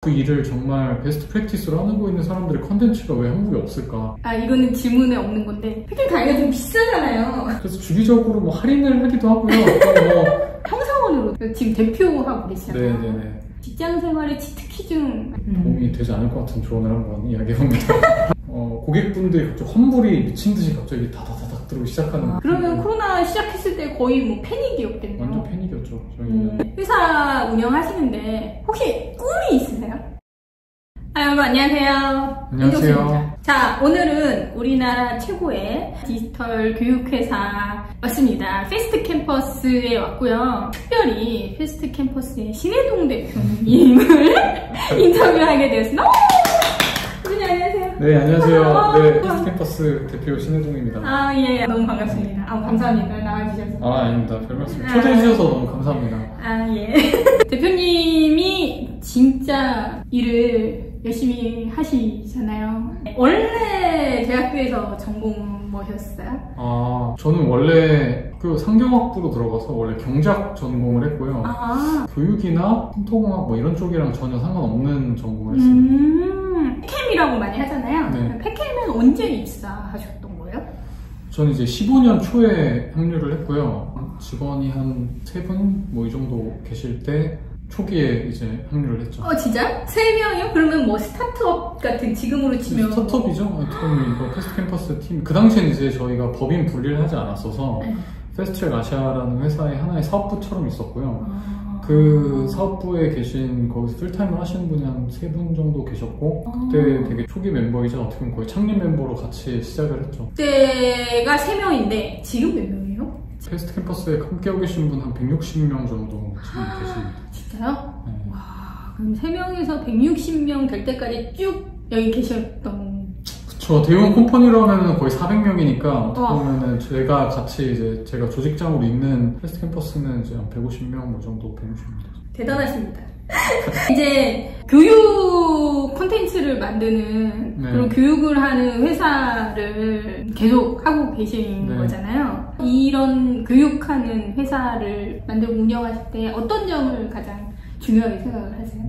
그 일을 정말 베스트 프랙티스로 하고 있는 사람들의 컨텐츠가 왜 한국에 없을까? 이거는 질문에 없는 건데 패키지 가격이 좀 비싸잖아요. 그래서 주기적으로 뭐 할인을 하기도 하고요. 뭐 평사원으로 지금 대표하고 계시잖아요. 네네네. 직장 생활에 특히 좀 도움이 되지 않을 것 같은 조언을 한번 이야기해봅니다. 고객분들이 갑자기 환불이 미친 듯이 갑자기 다다다닥 들어오기 시작하는. 그러면 코로나 시작했을 때 거의 뭐 패닉이었겠네요. 완전 패닉이었죠. 저희는. 회사 운영하시는데 혹시 꿈이 있으세요? 여러분 안녕하세요. 안녕하세요. 자, 오늘은 우리나라 최고의 디지털 교육회사 왔습니다. 페스트 캠퍼스에 왔고요. 특별히 페스트 캠퍼스의 신혜동 대표님을 인터뷰하게 되었습니다. 안녕하세요. 네, 안녕하세요. 네, 페스트 캠퍼스 대표 신혜동입니다. 예, 너무 반갑습니다. 감사합니다. 나와주셔서. 아닙니다. 별 말씀. 초대해주셔서 너무 감사합니다. 예. 대표님이 진짜 일을 열심히 하시잖아요. 원래 대학교에서 전공 뭐셨어요? 저는 원래 그 상경학부로 들어가서 원래 경제학 전공을 했고요. 교육이나 컴퓨터공학 뭐 이런 쪽이랑 전혀 상관없는 전공을 했습니다. 폐캠이라고 많이 하잖아요. 네. 폐캠은 언제 입사하셨던 거예요? 저는 이제 15년 초에 합류를 했고요. 직원이 한 3분 뭐 이 정도 계실 때 초기에 이제 합류를 했죠. 진짜? 3명이요? 그러면 뭐 스타트업 같은 지금으로 치면 스타트업이죠. 이거 페스트 캠퍼스 팀. 그 당시엔 이제 저희가 법인 분리를 하지 않았어서 패스트트랙 아시아라는 회사의 하나의 사업부처럼 있었고요. 그 사업부에 계신 거기서 풀타임을 하시는 분이 한 3분 정도 계셨고 그때 되게 초기 멤버이자 어떻게 보면 거의 창립 멤버로 같이 시작을 했죠. 그때가 3명인데 지금 몇 명이에요? 패스트 캠퍼스에 함께하고 계신 분 한 160명 정도 지금 계십니다. 진짜요? 네. 와, 그럼 3명에서 160명 될 때까지 쭉 여기 계셨던. 그쵸. 대형 컴퍼니로 면 거의 400명이니까 어떻게 보면은 제가 같이 이제 제가 조직장으로 있는 패스트 캠퍼스는 이제 한 150명 뭐 정도 160명. 대단하십니다. 이제 교육 콘텐츠를 만드는 그런 교육을 하는 회사를 계속 하고 계신 거잖아요. 이런 교육하는 회사를 만들고 운영하실 때 어떤 점을 가장 중요하게 생각을 하세요?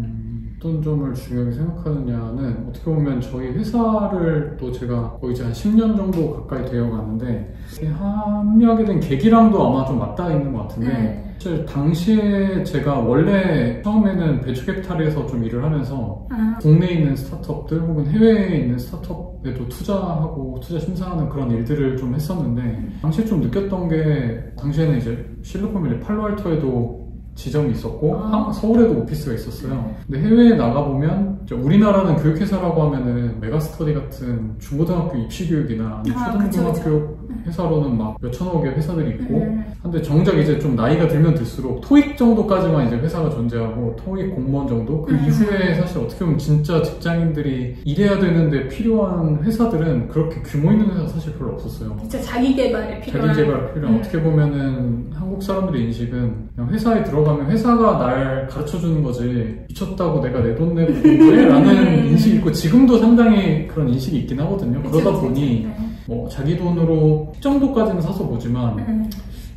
어떤 점을 중요하게 생각하느냐는 어떻게 보면 저희 회사를 또 제가 거의 이제 한 10년 정도 가까이 되어 가는데 합류하게 된 계기랑도 아마 좀 맞닿아 있는 것 같은데 사실 당시에 제가 원래 처음에는 벤처캐피탈에서 좀 일을 하면서 국내에 있는 스타트업들 혹은 해외에 있는 스타트업에도 투자하고 투자 심사하는 그런 일들을 좀 했었는데 당시에 좀 느꼈던 게 당시에는 이제 실리콘밸리 팔로알토에도 지점이 있었고 서울에도 오피스가 있었어요. 근데 해외에 나가보면 우리나라는 교육회사라고 하면은 메가스터디 같은 중고등학교 입시교육이나 초등학교 회사로는 막 몇천억의 회사들이 있고 근데 정작 이제 좀 나이가 들면 들수록 토익 정도까지만 이제 회사가 존재하고 토익 공무원 정도 그 이후에 사실 어떻게 보면 진짜 직장인들이 일해야 되는데 필요한 회사들은 그렇게 규모 있는 회사가 사실 별로 없었어요. 진짜 자기개발에 필요한. 어떻게 보면은 한국 사람들의 인식은 그냥 회사에 들어가면 회사가 날 가르쳐주는 거지 미쳤다고 내가 내 돈 내고 공부해? 라는 인식이 있고 지금도 상당히 그런 인식이 있긴 하거든요. 그러다 보니 뭐 자기 돈으로 이 정도까지는 사서 보지만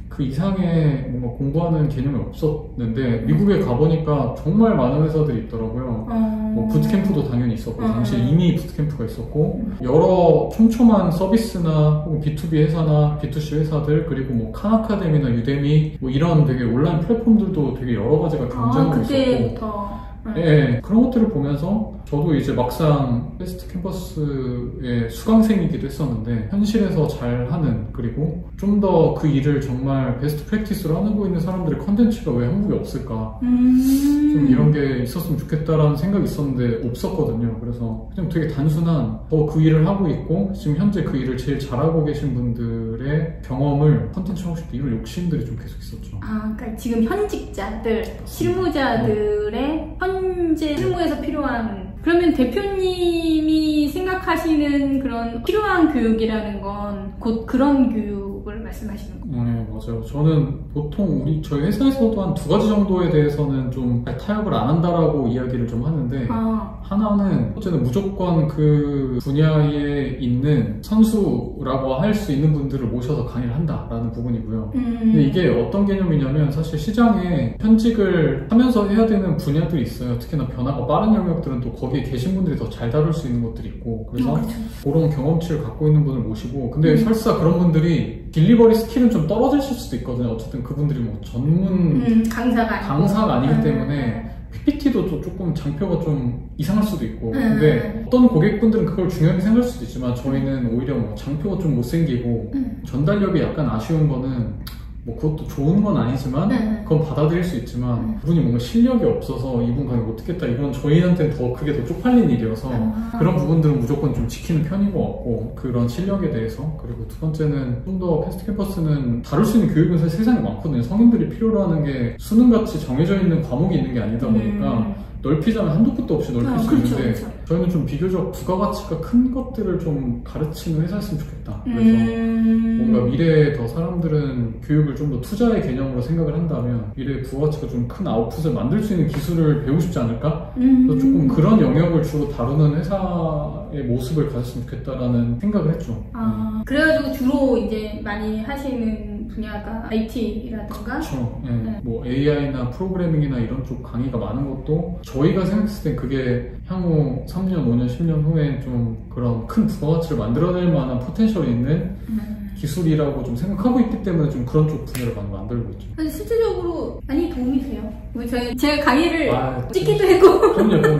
그 이상의 뭔가 공부하는 개념이 없었는데 미국에 가보니까 정말 많은 회사들이 있더라고요. 뭐 부트캠프도 당연히 있었고 당시에 이미 부트캠프가 있었고 여러 촘촘한 서비스나 혹은 B2B 회사나 B2C 회사들 그리고 뭐 칸아카데미나 유데미 뭐 이런 되게 온라인 플랫폼들도 되게 여러 가지가 경쟁하고 있었고 그런 것들을 보면서 저도 이제 막상 패스트 캠퍼스의 수강생이기도 했었는데 현실에서 잘하는 그리고 좀 더 그 일을 정말 베스트 프랙티스로 하고 있는 사람들의 컨텐츠가 왜 한국에 없을까 좀 이런 게 있었으면 좋겠다라는 생각이 있었는데 없었거든요. 그래서 그냥 되게 단순한 더 그 일을 하고 있고 지금 현재 그 일을 제일 잘하고 계신 분들의 경험을 컨텐츠 하고 싶다 이런 욕심들이 좀 계속 있었죠. 그러니까 지금 현직자들, 실무자들의 현재 실무에서 필요한 그러면 대표님이 생각하시는 그런 필요한 교육이라는 건 곧 그런 교육 교육을 말씀하시는 거예요? 네, 맞아요. 저는 보통 저희 회사에서도 한 2가지 정도에 대해서는 좀 타협을 안 한다라고 이야기를 좀 하는데, 하나는 어쨌든 무조건 그 분야에 있는 선수라고 할 수 있는 분들을 모셔서 강의를 한다라는 부분이고요. 근데 이게 어떤 개념이냐면 사실 시장에 현직을 하면서 해야 되는 분야들이 있어요. 특히나 변화가 빠른 영역들은 또 거기에 계신 분들이 더 잘 다룰 수 있는 것들이 있고, 그래서 그렇죠. 그런 경험치를 갖고 있는 분을 모시고, 근데 설사 그런 분들이 딜리버리 스킬은 좀 떨어지실 수도 있거든요. 어쨌든 그분들이 뭐 전문 강사가 아니기 때문에 PPT도 또 조금 장표가 좀 이상할 수도 있고, 근데 어떤 고객분들은 그걸 중요하게 생각할 수도 있지만 저희는 오히려 뭐 장표가 좀 못생기고 전달력이 약간 아쉬운 거는 뭐 그것도 좋은 건 아니지만 그건 받아들일 수 있지만 그분이 뭔가 실력이 없어서 이분 강의 못 듣겠다, 이건 저희한테는 더 그게 더 쪽팔린 일이어서 그런 부분들은 무조건 좀 지키는 편인 것 같고, 그런 실력에 대해서. 그리고 두 번째는 좀 더 패스트 캠퍼스는 다룰 수 있는 교육은 사실 세상에 많거든요. 성인들이 필요로 하는 게 수능같이 정해져 있는 과목이 있는 게 아니다 보니까 넓히자면 한도 끝도 없이 넓힐 수 그렇죠, 있는데, 그렇죠. 저희는 좀 비교적 부가가치가 큰 것들을 좀 가르치는 회사였으면 좋겠다. 그래서 뭔가 미래에 더 사람들은 교육을 좀 더 투자의 개념으로 생각을 한다면 미래에 부가가치가 좀 큰 아웃풋을 만들 수 있는 기술을 배우고 싶지 않을까? 그래서 조금 그런 영역을 주로 다루는 회사의 모습을 가졌으면 좋겠다라는 생각을 했죠. 그래가지고 주로 이제 많이 하시는 분야가 IT라든가? 그렇죠. 네. 뭐 AI나 프로그래밍이나 이런 쪽 강의가 많은 것도 저희가 생각했을 땐 그게 향후 3년, 5년, 10년 후에 좀 그런 큰 부가가치를 만들어낼 만한 포텐셜이 있는 기술이라고 좀 생각하고 있기 때문에 좀 그런 쪽 분야를 많이 만들고 있죠. 근데 실질적으로 많이 도움이 돼요. 제가 강의를 찍기도 했고. 그럼요.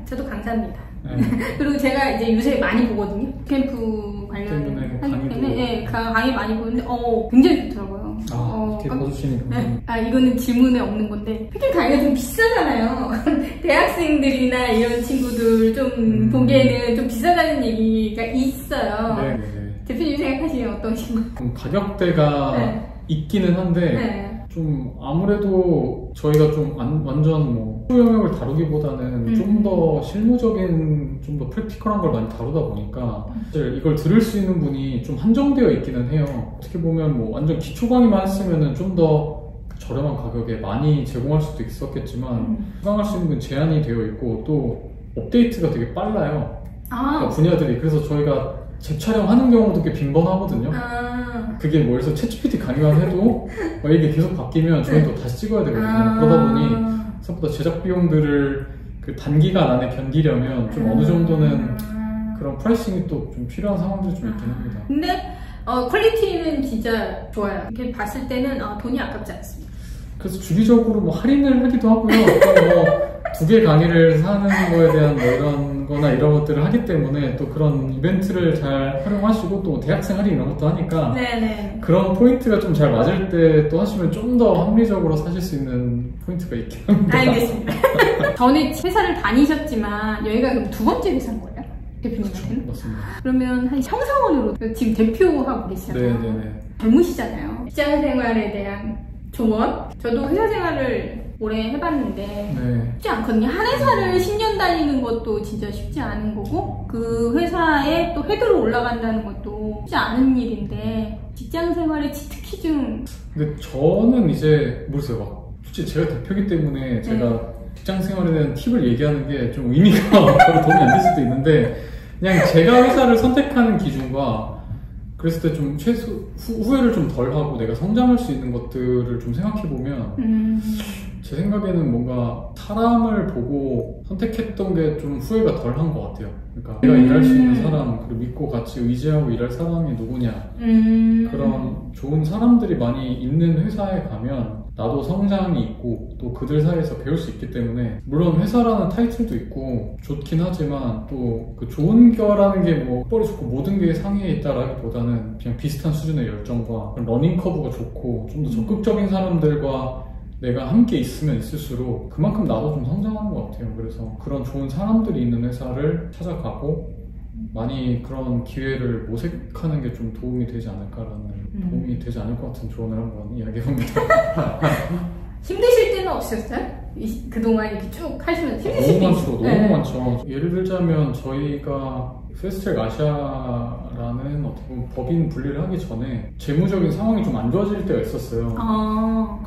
저도 강사입니다. 네. 그리고 제가 이제 요새 많이 보거든요. 캠프 관련 하기 때문에 강의 많이 보는데 굉장히 좋더라고요. 이렇게 봐주시니까. 이거는 질문에 없는 건데 특히 강의가 좀 비싸잖아요. 대학생들이나 이런 친구들 좀 보기에는 좀 비싸다는 얘기가 있어요. 네. 대표님 생각하시면 어떠신가요? 가격대가 있기는 한데 좀 아무래도 저희가 좀 완전 뭐 영역을 다루기보다는 좀 더 실무적인, 좀 더 프랙티컬한 걸 많이 다루다 보니까 사실 이걸 들을 수 있는 분이 좀 한정되어 있기는 해요. 어떻게 보면 뭐 완전 기초 강의만 했으면은 좀 더 저렴한 가격에 많이 제공할 수도 있었겠지만 수강할 수 있는 분 제한이 되어 있고 또 업데이트가 되게 빨라요. 그러니까 분야들이. 그래서 저희가 재촬영하는 경우도 꽤 빈번하거든요. 그게 뭐 해서 챗GPT 강의만 해도 이게 계속 바뀌면 저희도 다시 찍어야 되거든요. 그러다 보니 생각보다 제작 비용들을 그 단기간 안에 견디려면 좀 어느 정도는 그런 프라이싱이 또 좀 필요한 상황들이 좀 있긴 합니다. 근데 퀄리티는 진짜 좋아요. 이렇게 봤을 때는 돈이 아깝지 않습니다. 그래서 주기적으로 뭐 할인을 하기도 하고요. 또 뭐 2개 강의를 사는 거에 대한 뭐 이런 거나 이런 것들을 하기 때문에 또 그런 이벤트를 잘 활용하시고 또 대학생 할인 이런 것도 하니까 그런 포인트가 좀 잘 맞을 때 또 하시면 좀 더 합리적으로 사실 수 있는 포인트가 있긴 합니다. 알겠습니다. 전에 회사를 다니셨지만 여기가 그럼 2번째 회사인 거예요? 대표님한테는? 그렇죠, 맞습니다. 그러면 한 형사원으로 지금 대표하고 계시잖아요. 네네네. 젊으시잖아요. 직장 생활에 대한 조언? 저도 회사 생활을 오래 해봤는데 쉽지 않거든요. 한 회사를 10년 다니는 것도 진짜 쉽지 않은 거고 그 회사에 또 헤드로 올라간다는 것도 쉽지 않은 일인데 직장 생활에 특히 좀 근데 저는 이제 모르겠어요. 막 솔직히 제가 대표이기 때문에 제가 직장 생활에 대한 팁을 얘기하는 게 좀 의미가 별로 도움이 안 될 수도 있는데 그냥 제가 회사를 선택하는 기준과 그랬을 때 좀 후회를 좀 덜 하고 내가 성장할 수 있는 것들을 좀 생각해 보면 제 생각에는 뭔가 사람을 보고 선택했던 게 좀 후회가 덜 한 것 같아요. 그러니까 내가 일할 수 있는 사람, 그리고 믿고 같이 의지하고 일할 사람이 누구냐, 그런 좋은 사람들이 많이 있는 회사에 가면 나도 성장이 있고 또 그들 사이에서 배울 수 있기 때문에 물론 회사라는 타이틀도 있고 좋긴 하지만 또 그 좋은 거라는 게 뭐 뻘이 좋고 모든 게 상위에 있다라기보다는 그냥 비슷한 수준의 열정과 러닝 커브가 좋고 좀 더 적극적인 사람들과 내가 함께 있으면 있을수록 그만큼 나도 좀 성장하는 것 같아요. 그래서 그런 좋은 사람들이 있는 회사를 찾아가고 많이 그런 기회를 모색하는 게 좀 도움이 되지 않을까라는 도움이 되지 않을 것 같은 조언을 한번 이야기해봅니다. 힘드실 때는 없으셨어요? 그동안 이렇게 쭉 하시면서 힘드실 때 너무 많죠. 예를 들자면 저희가 패스트트랙 아시아라는 어떻게 보면 법인 분리를 하기 전에 재무적인 상황이 좀 안 좋아질 때가 있었어요.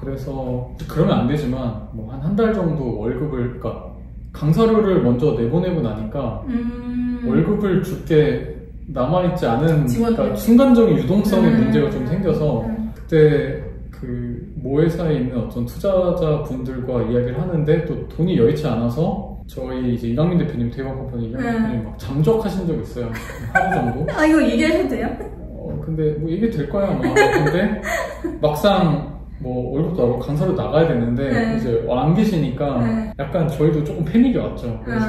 그래서 그러면 안 되지만 뭐 한 달 정도 월급을, 그러니까 강사료를 먼저 내보내고 나니까 월급을 줄게 남아있지 않은, 그러니까 순간적인 유동성의 문제가 좀 생겨서 그때 그 모 회사에 있는 어떤 투자자분들과 이야기를 하는데 또 돈이 여의치 않아서 저희 이제 이강민 대표님, 대박 컴퍼니 이강민 대표님 막 잠적하신 적이 있어요. 하루 정도. 아, 이거 얘기하셔도 돼요? 근데 뭐 얘기 될 거야 아마. 근데 막상 뭐 월급도 나고 강사로 나가야 되는데 이제 안 계시니까 약간 저희도 조금 패닉이 왔죠. 그래서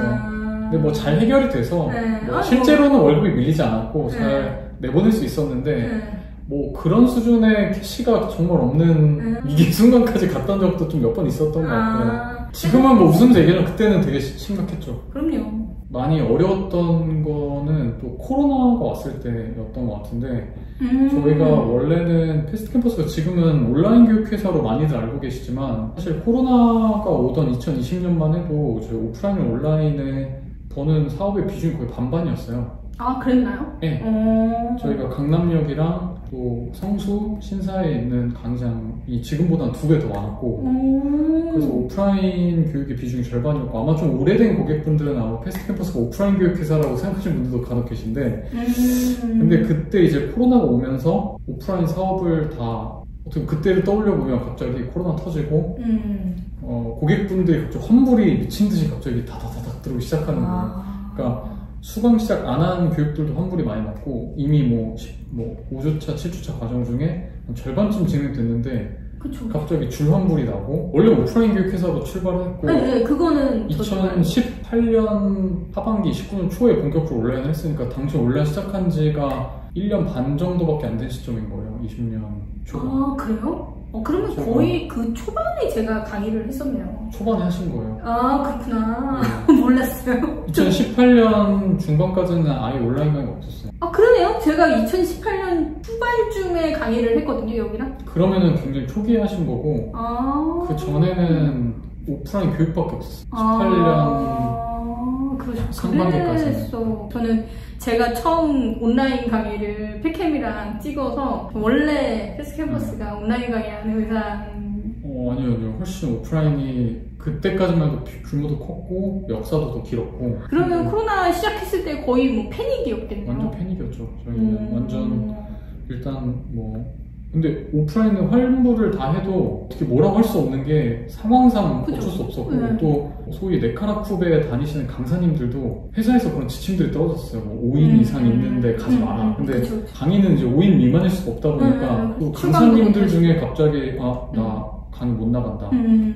근데 뭐 잘 해결이 돼서 뭐 실제로는 월급이 밀리지 않았고 잘 내보낼 수 있었는데 뭐 그런 수준의 캐시가 정말 없는 위기 순간까지 갔던 적도 좀 몇 번 있었던 것 같고요. 지금은 뭐 웃으면서 얘기하면 그때는 되게 심각했죠. 그럼요. 많이 어려웠던 거는 또 코로나가 왔을 때였던 것 같은데 저희가 원래는 패스트 캠퍼스가 지금은 온라인 교육회사로 많이들 알고 계시지만 사실 코로나가 오던 2020년만 해도 저희 오프라인 온라인에 버는 사업의 비중이 거의 반반이었어요. 아, 그랬나요? 네. 저희가 강남역이랑 또 성수, 신사에 있는 강의장이 지금보다 2배 더 많았고 그래서 오프라인 교육의 비중이 절반이었고 아마 좀 오래된 고객분들은 아마 패스트 캠퍼스가 오프라인 교육회사라고 생각하시는 분들도 간혹 계신데 근데 그때 이제 코로나가 오면서 오프라인 사업을 다 어떻게 그때를 떠올려 보면 갑자기 코로나 터지고 고객분들이 갑자기 환불이 미친 듯이 갑자기 다다다닥 들어오기 시작하는 거예요. 그러니까 수강 시작 안 한 교육들도 환불이 많이 났고 이미 뭐 5주차, 7주차 과정 중에 한 절반쯤 진행됐는데 그쵸. 갑자기 줄 환불이 나고 원래 오프라인 교육회사로 출발을 했고 네, 그거는 2018년 하반기 19년 초에 본격적으로 온라인을 했으니까 당시 온라인 시작한 지가 1년 반 정도밖에 안 된 시점인 거예요. 20년 초반. 아, 그래요? 그러면 거의 그 초반에 제가 강의를 했었네요. 초반에 하신 거예요. 아, 그렇구나. 네. 몰랐어요. 2018년 중반까지는 아예 온라인 강의가 없었어요. 아, 그러네요. 제가 2018년 후반쯤에 강의를 했거든요, 여기랑. 그러면은 굉장히 초기에 하신 거고 그 전에는 오프라인 교육밖에 없었어요. 18년 상반기까지는. 저는 제가 처음 온라인 강의를 팩캠이랑 찍어서 원래 패스트 캠퍼스가 온라인 강의하는 회사 아니요. 훨씬 오프라인이 그때까지만 해도 규모도 컸고 역사도 더 길었고 그러면 코로나 시작했을 때 거의 뭐 패닉이었겠네요. 완전 패닉이었죠. 저희는 완전 일단 뭐 근데 오프라인은 환불을 다 해도 어떻게 뭐라고 할 수 없는 게 상황상 어쩔 수 없었고 또 소위 네카라쿠베에 다니시는 강사님들도 회사에서 그런 지침들이 떨어졌어요. 뭐 5인 이상 있는데 가지 마라. 근데 강의는 이제 5인 미만일 수가 없다 보니까 또 강사님들 중에 갑자기 나 강의 못 나간다.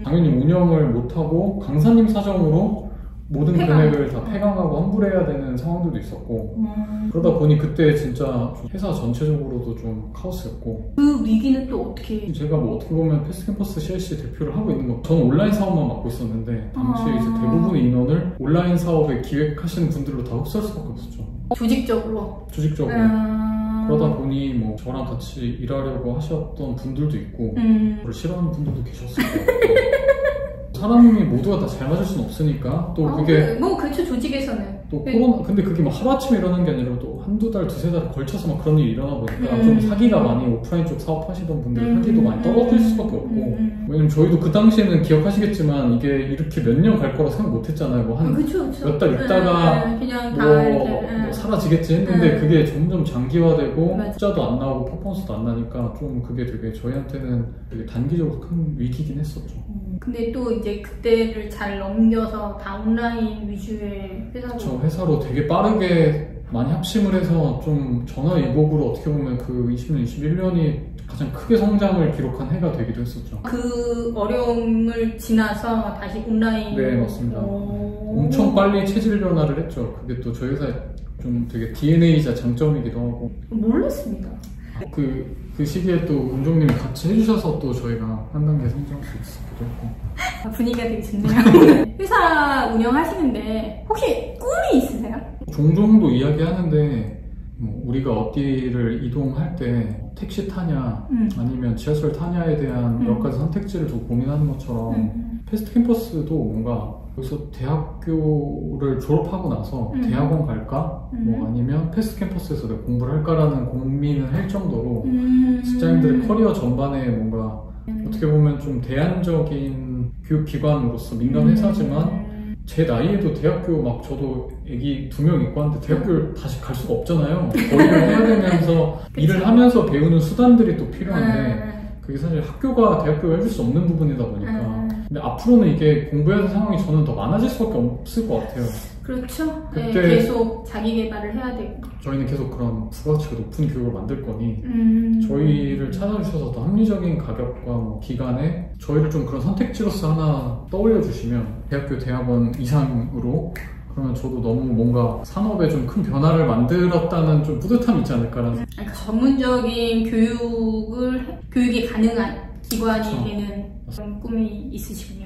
당연히 운영을 못하고 강사님 사정으로 모든 금액을 다 폐강하고 환불해야 되는 상황들도 있었고 그러다 보니 그때 진짜 회사 전체적으로도 좀 카오스였고 그 위기는 또 어떻게? 제가 뭐 어떻게 보면 패스트 캠퍼스 CLC 대표를 하고 있는 거 저는 온라인 사업만 맡고 있었는데 당시에 이제 대부분의 인원을 온라인 사업에 기획하시는 분들로 다 흡수할 수밖에 없었죠. 조직적으로? 그러다 보니 뭐 저랑 같이 일하려고 하셨던 분들도 있고 저를 싫어하는 분들도 계셨을 거예요. 사람이 모두가 다 잘 맞을 수는 없으니까 또 그게 뭐 그렇죠. 조직에서는 또 코로나 근데 그게 막 하루아침에 일어난 게 아니라 또 한두 달, 두세 달 걸쳐서 막 그런 일이 일어나 보니까 좀 사기가 많이 오프라인 쪽 사업하시던 분들 사기도 많이 떨어질 수밖에 없고 왜냐면 저희도 그 당시에는 기억하시겠지만 이게 이렇게 몇 년 갈 거라 생각 못 했잖아요. 뭐 한 몇 달 있다가 그냥 뭐 사라지겠지 했는데 그게 점점 장기화되고 숫자도 안 나오고 퍼포먼스도 안 나니까 좀 그게 되게 저희한테는 되게 단기적으로 큰 위기긴 했었죠. 근데 또 이제 그때를 잘 넘겨서 다 온라인 위주의 회사로 되게 빠르게 많이 합심을 해서 좀 전화위복으로 어떻게 보면 그 20년, 21년이 가장 크게 성장을 기록한 해가 되기도 했었죠. 그 어려움을 지나서 다시 온라인. 네, 맞습니다. 엄청 빨리 체질 변화를 했죠. 그게 또 저희 회사의 좀 되게 DNA이자 장점이기도 하고. 몰랐습니다. 그 시기에 또 은종님이 같이 해주셔서 또 저희가 한 단계 성장할 수 있었기도 했고. 분위기가 되게 좋네요. 회사 운영하시는데 혹시 꿈이 있으세요? 종종도 이야기하는데 뭐 우리가 어디를 이동할 때 택시 타냐 아니면 지하철 타냐에 대한 몇 가지 선택지를 두고 고민하는 것처럼 패스트 캠퍼스도 뭔가 여기서 대학교를 졸업하고 나서 대학원 갈까? 뭐 아니면 패스트 캠퍼스에서 내가 공부를 할까라는 고민을 할 정도로 직장인들의 커리어 전반에 뭔가 어떻게 보면 좀 대안적인 교육기관으로서 민간 회사지만 제 나이에도 대학교 막 저도 애기 2명 있고 하는데 대학교를 다시 갈 수가 없잖아요. 거리를 해야 되면서 일을 하면서 배우는 수단들이 또 필요한데 그게 사실 학교가 대학교가 해줄 수 없는 부분이다 보니까 근데 앞으로는 이게 공부해야 할 상황이 저는 더 많아질 수밖에 없을 것 같아요. 그렇죠. 그때 네, 계속 자기 개발을 해야 되고 저희는 계속 그런 부가가치가 높은 교육을 만들 거니 저희를 찾아주셔서 더 합리적인 가격과 뭐 기간에 저희를 좀 그런 선택지로서 하나 떠올려 주시면 대학교 대학원 이상으로 그러면 저도 너무 뭔가 산업에 좀 큰 변화를 만들었다는 좀 뿌듯함이 있지 않을까라는 그러니까 전문적인 교육이 가능한 기관이 되는 그런 꿈이 있으시군요.